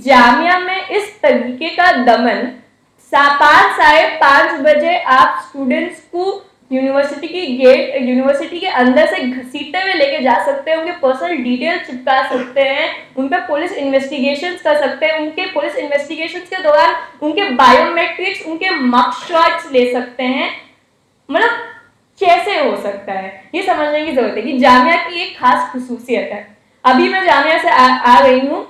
जामिया में इस तरीके का दमन 5 साढ़े 5 बजे आप स्टूडेंट्स को यूनिवर्सिटी के अंदर से घसीटते हुए लेके जा सकते हैं, उनके पर्सनल डिटेल चिपका सकते हैं, उन पर पुलिस इन्वेस्टिगेशंस कर सकते हैं, उनके पुलिस इन्वेस्टिगेशंस के दौरान उनके बायोमेट्रिक्स, उनके मग शॉट्स ले सकते हैं। मतलब कैसे हो सकता है, ये समझने की जरूरत है कि जामिया की एक खास खुसूसियत है। अभी मैं जामिया से आ रही हूँ,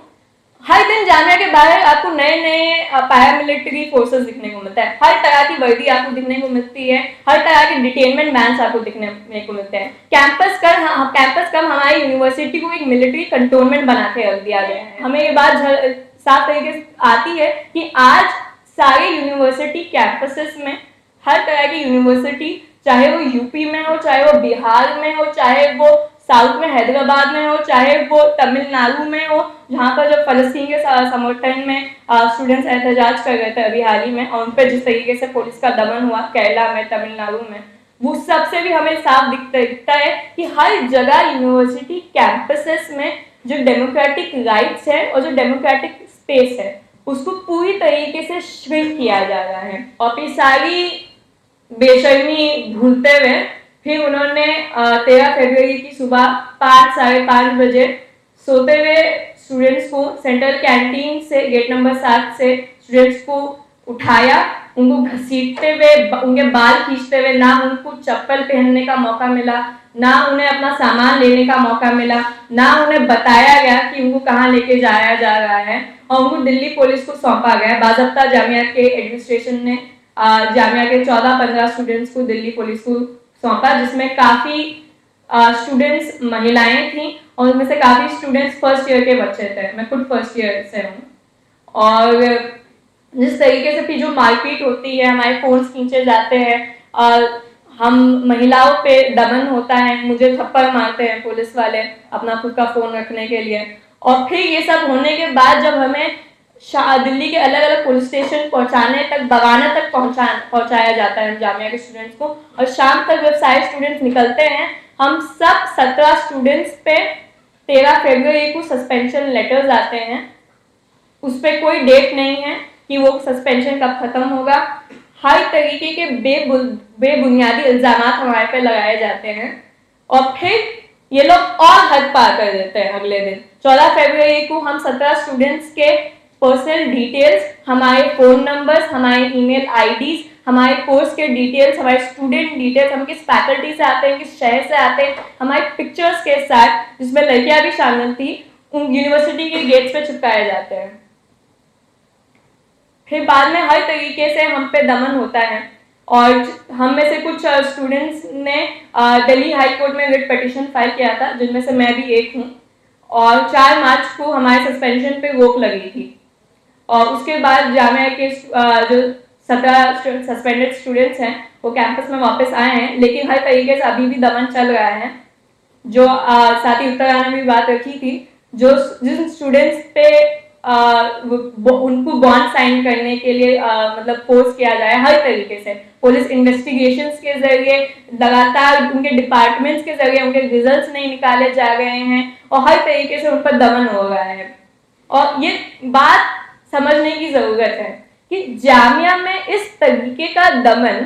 हर दिन जामिया के बाहर आपको नए नए पैरामिलिट्री फोर्सेस दिखने को मिलता है, हर तरह की वर्दी आपको दिखने को मिलती है, हर तरह के डिटेनमेंट वैन्स आपको दिखने को मिलते हैं। कैंपस कम हमारी यूनिवर्सिटी को एक मिलिट्री कंटोनमेंट बना के रख दिया गया है। हमें ये बात साफ तरीके से आती है कि आज सारे यूनिवर्सिटी कैंपसेस में, हर तरह की यूनिवर्सिटी, चाहे वो यूपी में हो, चाहे वो बिहार में हो, चाहे वो साउथ में हैदराबाद में हो, चाहे वो तमिलनाडु में हो, जहाँ पर जब फलस्तीन के समर्थन में स्टूडेंट्स एहतजाज कर रहे थे अभी हाल ही में, और उन पर जिस तरीके से पुलिस का दमन हुआ केरला में, तमिलनाडु में, वो सबसे भी हमें साफ दिखता है कि हर जगह यूनिवर्सिटी कैंपसेस में जो डेमोक्रेटिक राइट्स है और जो डेमोक्रेटिक स्पेस है उसको पूरी तरीके से श्रिंक किया जा रहा है। और फिर सारी बेशर्मी भूलते हुए फिर उन्होंने 13 फरवरी की सुबह 5 साढ़े 5 बजे सोते हुए स्टूडेंट्स को सेंट्रल कैंटीन से गेट नंबर 7 से स्टूडेंट्स को उठाया, उनको घसीटते हुए, उनके बाल खींचते हुए, ना उनको चप्पल पहनने का मौका मिला, ना उन्हें अपना सामान लेने का मौका मिला, ना उन्हें बताया गया कि उनको कहाँ लेके जाया जा रहा है, और उनको दिल्ली पुलिस को सौंपा गया। बाज़ाब्ता जामिया के एडमिनिस्ट्रेशन ने जामिया के 14-15 स्टूडेंट्स को दिल्ली पुलिस को सौंपा, जिसमें काफ़ी स्टूडेंट्स महिलाएं थीं और उनमें से काफ़ी स्टूडेंट्स फर्स्ट ईयर के बच्चे थे। मैं खुद फर्स्ट ईयर से हूँ। और जिस तरीके से फिर जो मारपीट होती है, हमारे फोन्स खींचे जाते हैं, हम महिलाओं पे दमन होता है, मुझे थप्पड़ मारते हैं पुलिस वाले अपना खुद का फ़ोन रखने के लिए। और फिर ये सब होने के बाद जब हमें दिल्ली के अलग अलग पुलिस स्टेशन बगाना तक पहुंचाया जाता है जामिया के स्टूडेंट्स को, और शाम तक जब सारे स्टूडेंट्स निकलते हैं, हम सब 17 स्टूडेंट्स पे 13 फरवरी को सस्पेंशन लेटर्स आते हैं। उस पर कोई डेट नहीं है कि वो सस्पेंशन कब खत्म होगा। हर तरीके के बेबुनियादी इल्जामात हमारे पे लगाए जाते हैं, और फिर ये लोग और हद पार कर देते हैं। अगले दिन 14 फरवरी को हम 17 स्टूडेंट्स के पर्सनल डिटेल्स, हमारे फ़ोन नंबर्स, हमारे ईमेल आईडीज, हमारे कोर्स के डिटेल्स, हमारे स्टूडेंट डिटेल्स, हम किस फैकल्टी से आते हैं, किस शहर से आते हैं, हमारे पिक्चर्स के साथ, जिसमें लड़कियां भी शामिल थी, उन यूनिवर्सिटी के गेट्स पे चिपकाए जाते हैं। फिर बाद में हर तरीके से हम पे दमन होता है, और हम में से कुछ स्टूडेंट्स ने दिल्ली हाई कोर्ट में रिट पिटीशन फाइल किया था, जिनमें से मैं भी एक हूँ, और 4 मार्च को हमारे सस्पेंशन पे रोक लगी थी। और उसके बाद जामिया के जो 17 सस्पेंडेड स्टूडेंट्स हैं वो कैंपस में वापस आए हैं, लेकिन हर तरीके से अभी भी दमन चल रहा है। जो साथी उत्तराना में भी बात रखी थी, जिन स्टूडेंट्स पे उनको बॉन्ड साइन करने के लिए मतलब फोर्स किया जाए हर तरीके से, पुलिस इन्वेस्टिगेशंस के जरिए, लगातार उनके डिपार्टमेंट्स के जरिए उनके रिजल्ट्स नहीं निकाले जा रहे हैं, और हर तरीके से उन पर दमन हो रहा है। और ये बात समझने की जरूरत है कि जामिया में इस तरीके का दमन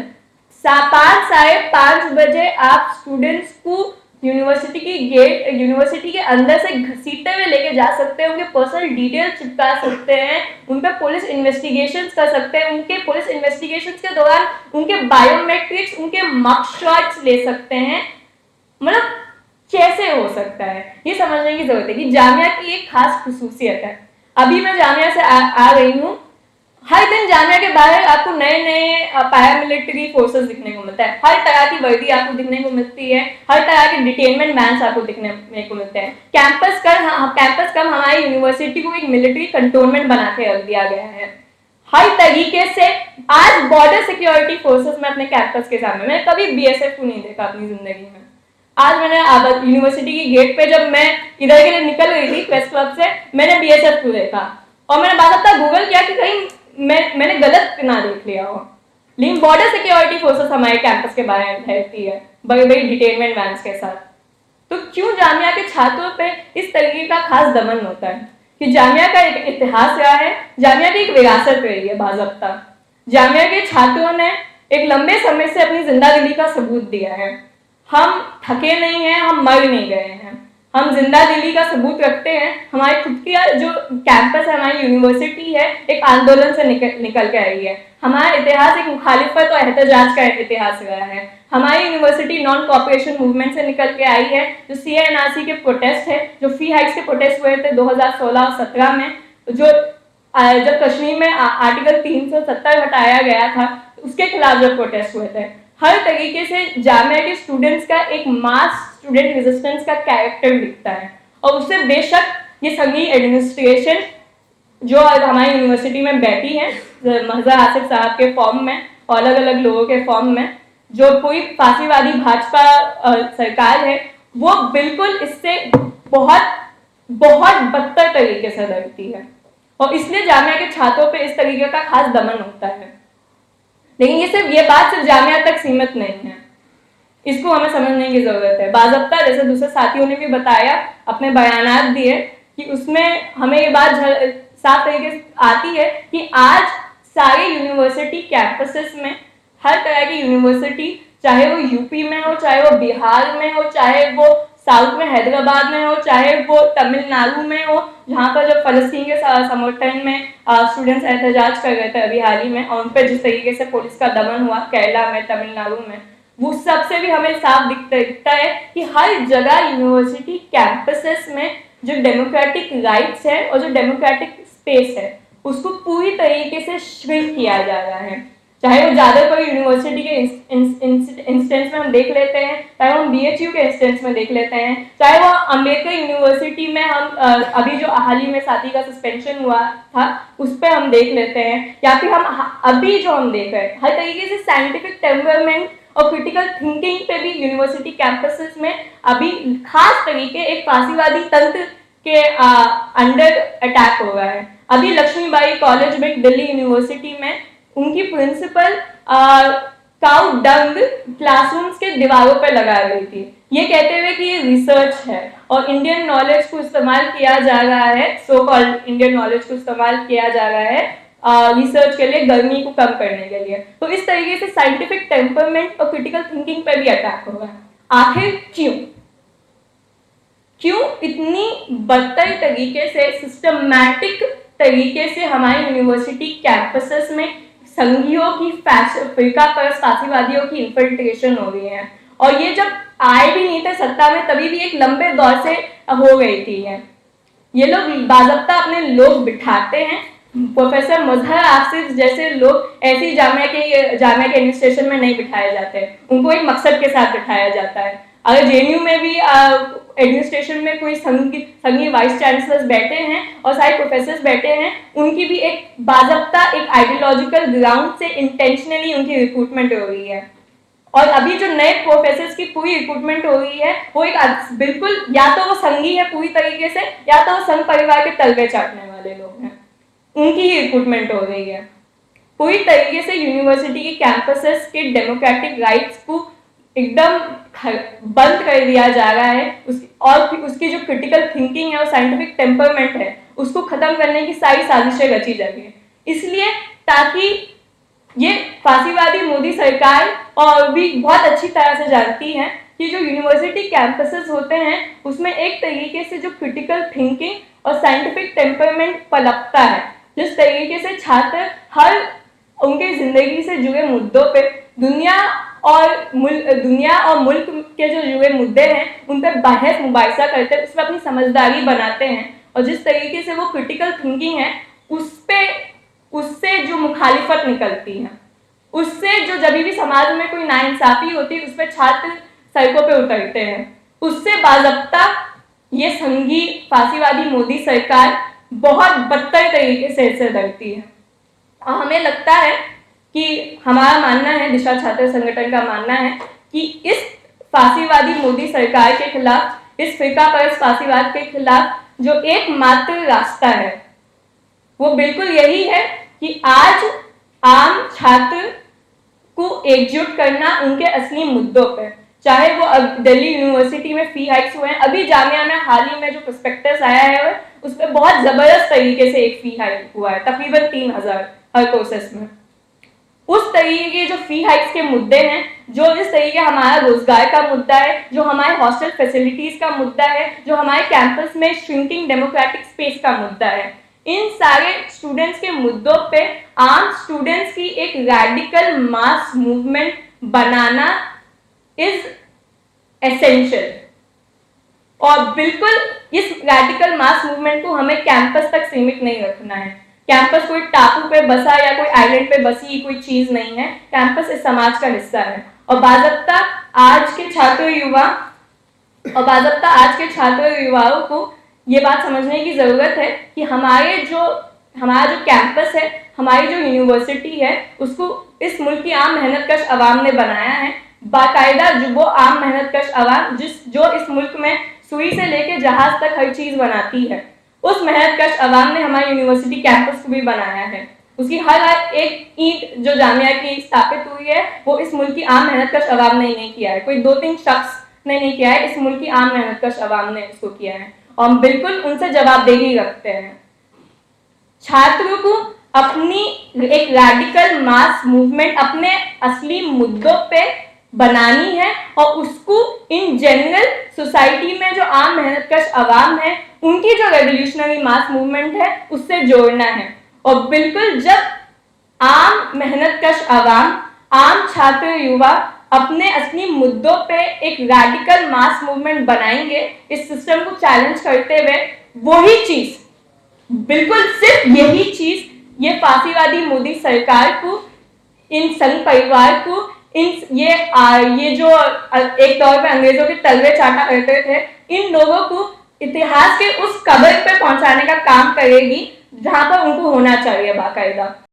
5 साढ़े 5 बजे आप स्टूडेंट्स को यूनिवर्सिटी के अंदर से घसीटते हुए लेके जा सकते हैं, उनके पर्सनल डिटेल चिपका सकते हैं, उन पर पुलिस इन्वेस्टिगेशंस कर सकते हैं, उनके पुलिस इन्वेस्टिगेशंस के दौरान उनके बायोमेट्रिक्स, उनके मग शॉट्स ले सकते हैं। मतलब कैसे हो सकता है, ये समझने की जरूरत है कि जामिया की एक खास खुसूसियत है। अभी मैं जामिया से आ रही हूँ, हर दिन जामिया के बाहर आपको नए नए पैरामिलिट्री फोर्सेस दिखने को मिलता है, हर तरह की वर्दी आपको दिखने को मिलती है, हर तरह के डिटेनमेंट वैन्स आपको दिखने को मिलते हैं। कैंपस कम हमारी यूनिवर्सिटी को एक मिलिट्री कंटोनमेंट बना के रख दिया गया है। हर तरीके से आज बॉर्डर सिक्योरिटी फोर्सेस में अपने कैंपस के सामने, मैंने कभी बीएसएफ को नहीं देखा अपनी जिंदगी में। आज मैंने यूनिवर्सिटी की गेट पे जब मैं इधर के लिए निकल रही थी प्रेस क्लब से, मैंने बीएसएफ को देखा, और मैंने बाकायदा गूगल किया कि कहीं मैंने गलत ना देख लिया हो। लेकिन बॉर्डर सिक्योरिटी फोर्सेस हमारे कैंपस के बारे में रहती है बड़ी बड़ी डिटेनमेंट वैन्स के साथ। तो क्यों जामिया के छात्रों पे इस तरीके का खास दमन होता है? कि जामिया का एक इतिहास रहा है, जामिया की एक विरासत रही है बाज़ाब्ता। जामिया के छात्रों ने एक लंबे समय से अपनी जिंदा-दिली का सबूत दिया है। हम थके नहीं हैं, हम मर नहीं गए हैं, हम जिंदा-दिली का सबूत रखते हैं। हमारी खुद की जो कैंपस है, हमारी यूनिवर्सिटी है, एक आंदोलन से निकल के आई है। हमारा इतिहास एक मुखालिफत और एहतजाज का इतिहास रहा है। हमारी यूनिवर्सिटी नॉन कॉपरेशन मूवमेंट से निकल के आई है। जो CA/NRC के प्रोटेस्ट है, जो फी हाइक्स के प्रोटेस्ट हुए थे 2016 और 17 में, जो जब कश्मीर में आर्टिकल 370 हटाया गया था, उसके खिलाफ जब प्रोटेस्ट हुए थे, हर तरीके से जामिया के स्टूडेंट्स का एक मास स्टूडेंट रेजिस्टेंस का कैरेक्टर दिखता है। और उससे बेशक ये संघीय एडमिनिस्ट्रेशन जो हमारी यूनिवर्सिटी में बैठी है, महजा आसिफ साहब के फॉर्म में और अलग अलग लोगों के फॉर्म में, जो कोई फांसीवादी भाजपा सरकार है, वो बिल्कुल इससे बहुत बहुत बदतर तरीके से लड़ती है। और इसलिए जामिया के छात्रों पे इस तरीके का खास दमन होता है। लेकिन ये बात सिर्फ जामिया तक सीमित नहीं है, इसको हमें समझने की जरूरत है। बाज़ाब्ता, जैसे दूसरे साथियों ने भी बताया, अपने बयानात दिए, कि उसमें हमें ये बात साफ तरीके से आती है कि आज सारे यूनिवर्सिटी कैंपसेस में, हर तरह की यूनिवर्सिटी, चाहे वो यूपी में हो, चाहे वो बिहार में हो, चाहे वो साउथ में हैदराबाद में हो, चाहे वो तमिलनाडु में हो, जहाँ पर जब फलस्तीन के समर्थन में स्टूडेंट्स एहतजाज कर रहे थे अभी हाल ही में, और उन पर जिस तरीके से पुलिस का दमन हुआ केरला में, तमिलनाडु में, वो सबसे भी हमें साफ दिखता है कि हर जगह यूनिवर्सिटी कैंपसेस में जो डेमोक्रेटिक राइट्स है और जो डेमोक्रेटिक स्पेस है, उसको पूरी तरीके से श्रिंक किया जा रहा है। चाहे वो जादवपुर यूनिवर्सिटी के इंस्टेंस में हम देख लेते हैं, चाहे वो हम BHU के इंस्टेंस में देख लेते हैं, चाहे वो अम्बेडकर यूनिवर्सिटी में हम अभी जो हाल ही में साथी का सस्पेंशन हुआ था उस पर हम देख लेते हैं, या फिर हम अभी जो हम देख रहे हैं, हर तरीके से साइंटिफिक टेम्परमेंट और क्रिटिकल थिंकिंग पे भी यूनिवर्सिटी कैंपसेस में अभी खास तरीके एक फांसीवादी तंत्र के अंडर अटैक हो रहा है। अभी लक्ष्मीबाई कॉलेज में, दिल्ली यूनिवर्सिटी में, उनकी प्रिंसिपल काउ डंग क्लासरूम्स के दीवारों पर लगा रही थी, ये कहते हुए कि ये रिसर्च है और इंडियन नॉलेज को इस्तेमाल किया जा रहा है, सो कॉल्ड इंडियन नॉलेज को इस्तेमाल किया जा रहा है रिसर्च के लिए, गर्मी को कम करने के लिए। तो इस तरीके से साइंटिफिक टेम्परमेंट और क्रिटिकल थिंकिंग पर भी अटैक हो रहा है। आखिर क्यों इतनी बदतर तरीके से, सिस्टमैटिक तरीके से हमारी यूनिवर्सिटी कैंपसेस में संघियों की, फिरका परस्त फांसीवादियों की इन्फिल्ट्रेशन हो रही है? और ये जब आए भी नहीं थे सत्ता में, तभी भी एक लंबे दौर से हो गई थी। ये लोग बाज़ाब्ता अपने लोग बिठाते हैं। प्रोफेसर मजहर आसिफ जैसे लोग ऐसी जामिया के एडमिनिस्ट्रेशन में नहीं बिठाए जाते, उनको एक मकसद के साथ बिठाया जाता है। अगर JNU में भी एडमिनिस्ट्रेशन में कोई संघीय वाइस चांसलर्स बैठे हैं और सारे प्रोफेसर्स बैठे हैं, उनकी भी एक बाज़ाब्ता एक आइडियोलॉजिकल ग्राउंड से इंटेंशनली उनकी रिक्रूटमेंट हो रही है। और अभी जो नए प्रोफेसर्स की पूरी रिक्रूटमेंट हो रही है, वो एक बिल्कुल या तो वो संघी है पूरी तरीके से, या तो वो संघ परिवार के तलवे चाटने वाले लोग हैं, उनकी ही रिक्रूटमेंट हो रही है। पूरी तरीके से यूनिवर्सिटी के कैंपसेस के डेमोक्रेटिक राइट्स को एकदम बंद कर दिया जा रहा है, और उसकी जो क्रिटिकल थिंकिंग है और साइंटिफिक टेम्परमेंट है, उसको खत्म करने की सारी साजिशें रची जा रही है। इसलिए ताकि ये फांसीवादी मोदी सरकार और भी बहुत अच्छी तरह से जानती है कि जो यूनिवर्सिटी कैंपसेस होते हैं उसमें एक तरीके से जो क्रिटिकल थिंकिंग और साइंटिफिक टेम्परमेंट पलकता है, जिस तरीके से छात्र हर उनके जिंदगी से जुड़े मुद्दों पे दुनिया और मुल्क के जो जुड़े मुद्दे हैं उन पर बहस मुबाहिसा करते हैं, उसमें अपनी समझदारी बनाते हैं, और जिस तरीके से वो क्रिटिकल थिंकिंग है उससे जो मुखालिफत निकलती है, उससे जो जब भी समाज में कोई नाइंसाफी होती है उस पर छात्र सड़कों पे उतरते हैं, उससे बाज़ाब्ता ये संघी फांसीवादी मोदी सरकार बहुत बदतर तरीके से इससे लड़ती है। और हमें लगता है कि हमारा मानना है, दिशा छात्र संगठन का मानना है कि इस फांसीवादी मोदी सरकार के खिलाफ, इस फिरका परस्त फांसीवाद के खिलाफ जो एकमात्र रास्ता है वो बिल्कुल यही है कि आज आम छात्र को एकजुट करना उनके असली मुद्दों पर, चाहे वो दिल्ली यूनिवर्सिटी में फी हाइक्स हुए हैं, अभी जामिया में हाल ही में जो प्रोस्पेक्टस आया है उस पर बहुत जबरदस्त तरीके से एक फी हाइक हुआ है, तकरीबन 3,000 हर कोर्सेस में। उस तरीके के जो फी हाइक्स के मुद्दे हैं, जो जिस तरीके हमारा रोजगार का मुद्दा है, जो हमारे हॉस्टल फैसिलिटीज का मुद्दा है, जो हमारे कैंपस में श्रिंकिंग डेमोक्रेटिक स्पेस का मुद्दा है, इन सारे स्टूडेंट्स के मुद्दों पे आम स्टूडेंट्स की एक radical mass movement banana is essential. और बिल्कुल इस रैडिकल मास मूवमेंट को हमें कैंपस तक सीमित नहीं रखना है। कैंपस कोई टापू पे बसा या कोई आइलैंड पे बसी कोई चीज नहीं है। कैंपस इस समाज का हिस्सा है। और बाज़ाब्ता आज के छात्र युवाओं को ये बात समझने की जरूरत है कि हमारा जो कैंपस है, हमारी जो यूनिवर्सिटी है, उसको इस मुल्क की आम मेहनतकश अवाम ने बनाया है। बाकायदा वो आम मेहनतकश अवाम जो इस मुल्क में सुई से लेके जहाज तक हर चीज बनाती है, उस मेहनतकश अवाम ने हमारी यूनिवर्सिटी कैंपस को भी बनाया है। उसकी हर एक ईंट जो जामिया की स्थापित हुई है, वो इस मुल्क की आम मेहनतकश अवाम ने नहीं किया है, कोई 2-3 शख्स ने नहीं किया है, इस मुल्क की आम मेहनतकश अवाम ने इसको किया है। और हम बिल्कुल उनसे जवाबदेही रखते हैं। छात्रों को अपनी एक रैडिकल मास मूवमेंट अपने असली मुद्दों पे बनानी है और उसको इन जनरल सोसाइटी में जो आम मेहनतकश अवाम है, उनकी जो रेवोल्यूशनरी मास मूवमेंट है, उससे जोड़ना है। और बिल्कुल जब आम मेहनतकश अवाम, आम छात्र युवा अपने असली मुद्दों पे एक रैडिकल मास मूवमेंट बनाएंगे, इस सिस्टम को चैलेंज करते हुए, वही चीज, बिल्कुल सिर्फ यही चीज ये फांसीवादी मोदी सरकार को, इन संघ परिवार को, ये जो एक तौर पे अंग्रेजों के तलवे चाटा करते थे, इन लोगों को इतिहास के उस कब्र पे पहुंचाने का काम करेगी जहां पर उनको होना चाहिए बाकायदा।